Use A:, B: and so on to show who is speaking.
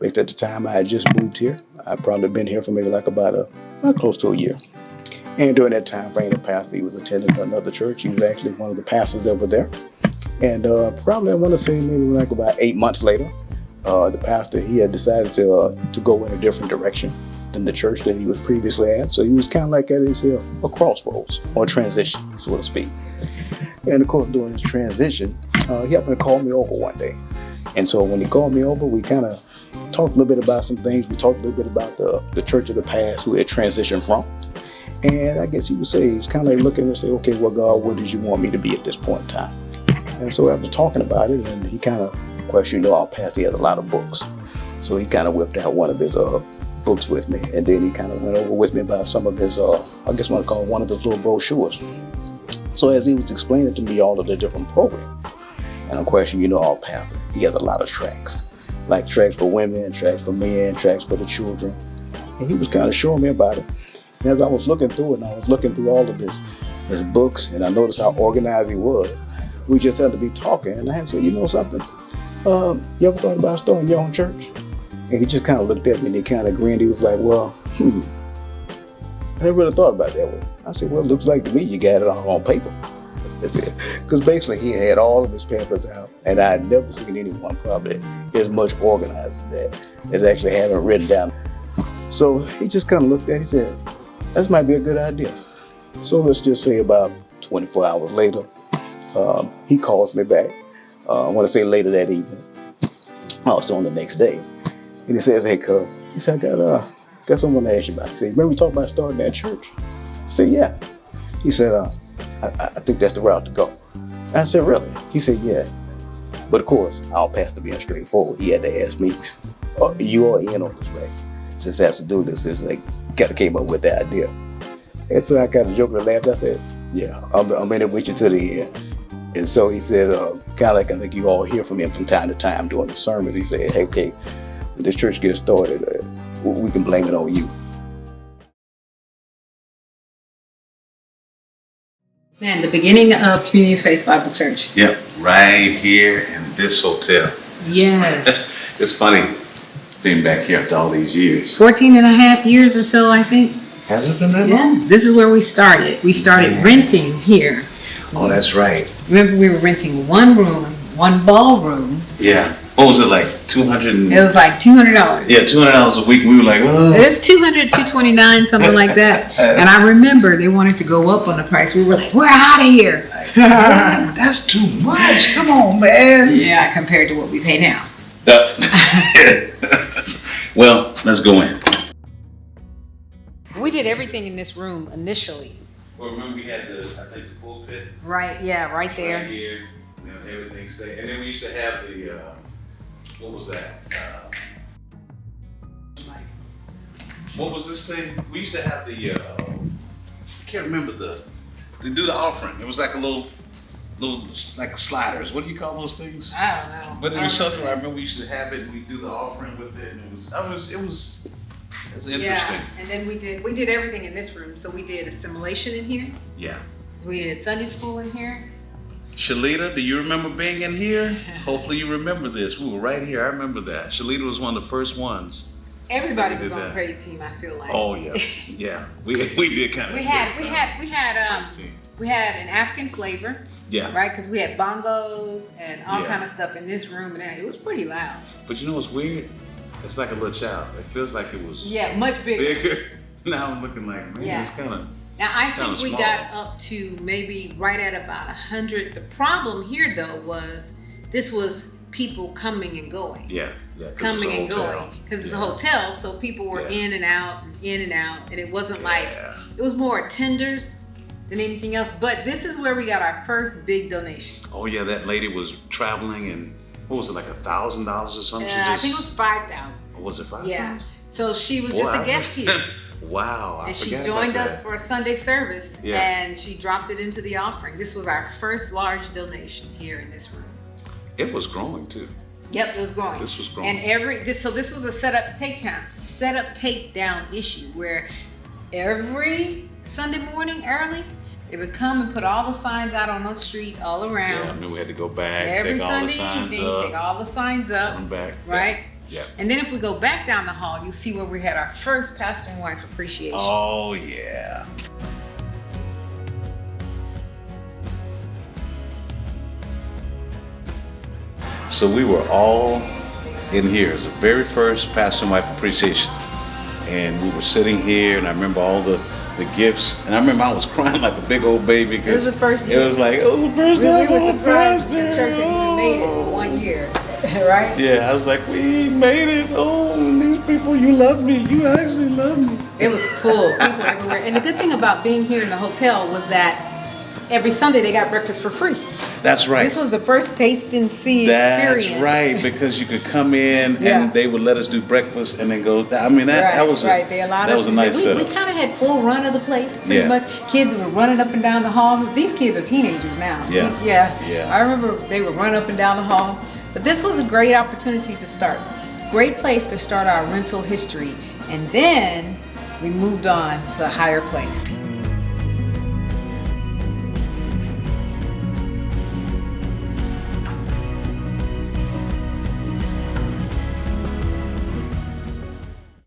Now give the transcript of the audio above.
A: Based at the time I had just moved here. I'd probably been here for maybe like about close to a year. And during that time frame, the pastor, he was attending another church. He was actually one of the pastors that were there. And probably, I want to say maybe like about 8 months later, the pastor, he had decided to go in a different direction than the church that he was previously at. So he was kind of like at a crossroads or transition, so to speak. And of course, during this transition, he happened to call me over one day. And so when he called me over, we kind of talked a little bit about some things. We talked a little bit about the church of the past who had transitioned from. And I guess he was kind of like looking and say, okay, well, God, where did you want me to be at this point in time? And so after talking about it, and he kind of, of course, our pastor, he has a lot of books. So he kind of whipped out one of his books with me. And then he kind of went over with me about some of his, I guess what I call one of his little brochures. So as he was explaining to me all of the different programs, and of course, our pastor, he has a lot of tracts, like tracts for women, tracts for men, tracts for the children. And he was kind of showing me about it. And as I was looking through it, and I was looking through all of his books, and I noticed how organized he was, we just had to be talking. And I had said, something? You ever thought about starting your own church? And he just kind of looked at me and he kind of grinned. He was like, well, I never really thought about it that way. I said, well, it looks like to me you got it all on paper. That's it. Because basically he had all of his papers out, and I had never seen anyone probably as much organized as that, as actually having it written down. So he just kind of looked at it, he said, that might be a good idea. So let's just say about 24 hours later, he calls me back. I want to say later that evening, also on the next day. And he says, hey, cuz, he said, I got something to ask you about. He said, remember we talked about starting that church? I said, yeah. He said, I think that's the route to go. I said, really? He said, yeah. But of course, our pastor being straightforward, he had to ask me, you are in on this, right? Since it has to do this, it's like, kind of came up with the idea. And so I kind of joked and laughed. I said, yeah, I'm in it with you to the end. And so he said, kind of like I think you all hear from him from time to time during the sermons. He said, hey, okay, when this church gets started, we can blame it on you.
B: Man, the beginning of Community of Faith Bible Church.
C: Yep, right here in this hotel.
B: Yes.
C: It's funny being back here after all these years.
B: 14 and a half years or so, I think.
C: Has it been that long?
B: Yeah, this is where we started. We started renting here.
C: Oh, that's right.
B: Remember, we were renting one room, one ballroom.
C: Yeah. What was it, like 200?
B: It was like $200.
C: Yeah, $200 a week. We were like, oh.
B: It's $200, $229, something like that. And I remember they wanted to go up on the price. We were like, we're out of here.
C: That's too much. Come on, man.
B: Yeah, compared to what we pay now.
C: Well, let's go in.
B: We did everything in this room initially.
C: Well, remember we had the pulpit.
B: Right, yeah, right there.
C: Right here, everything set. And then we used to have the, what was that? What was this thing? We used to have the, I can't remember to do the offering. It was like a little like sliders. What do you call those things?
B: I don't know.
C: But it was something. I remember we used to have it. And we do the offering with it, and it was interesting.
B: Yeah, and then we did everything in this room. So we did assimilation in here.
C: Yeah.
B: So we did Sunday school in here.
C: Shalita, do you remember being in here? Hopefully you remember this. We were right here. I remember that. Shalita was one of the first ones.
B: Everybody was on the praise team, I feel like.
C: Oh yeah, yeah. We did kind of.
B: We had an African flavor.
C: Yeah.
B: Right, because we had bongos and all kind of stuff in this room, and it was pretty loud.
C: But you know what's weird? It's like a little child. It feels like it was.
B: Yeah, much bigger.
C: Now I'm looking like, man, it's kind of.
B: Now I think we got up to maybe right at about 100. The problem here though was this was people coming and going.
C: Yeah.
B: Coming and going because it's a hotel, so people were in and out, and it wasn't like it was more attenders than anything else. But this is where we got our first big donation.
C: Oh yeah, that lady was traveling, and what was it, like $1,000 or something?
B: I think it was 5,000.
C: Or was it 5,000?
B: Yeah. So she was just a guest here.
C: Wow.
B: And she joined us for a Sunday service, and she dropped it into the offering. This was our first large donation here in this room.
C: It was growing too.
B: Yep, it was growing.
C: This was growing.
B: And this was a set up takedown issue where every Sunday morning early, they would come and put all the signs out on the street all around.
C: Yeah, I mean we had to go back,
B: every
C: take all the
B: Sunday
C: signs
B: evening,
C: up.
B: take all the signs up.
C: Come back.
B: Right?
C: Yep.
B: And then if we go back down the hall, you'll see where we had our first pastor and wife appreciation.
C: Oh, yeah. So we were all in here. It was the very first pastor and wife appreciation. And we were sitting here, and I remember all the gifts. And I remember I was crying like a big old baby.
B: It was the first year.
C: It was like, it was the first
B: we
C: time
B: were
C: I was
B: surprised
C: pastor.
B: the church had even made it 1 year, right?
C: Yeah, I was like, we made it. Oh, these people, you love me. You actually love me.
B: It was full, people everywhere. And the good thing about being here in the hotel was that every Sunday they got breakfast for free.
C: That's right.
B: This was the first taste and see
C: That's
B: experience.
C: right, because you could come in
B: Yeah.
C: and they would let us do breakfast and then go. I mean, that was
B: right. They allowed
C: that
B: us
C: was a
B: to-
C: nice
B: we,
C: setup.
B: We kind of had full run of the place, pretty
C: Yeah.
B: much. Kids were running up and down the hall. These kids are teenagers now.
C: Yeah.
B: Yeah. I remember they would run up and down the hall. But this was a great opportunity to start. Great place to start our rental history. And then we moved on to a higher place.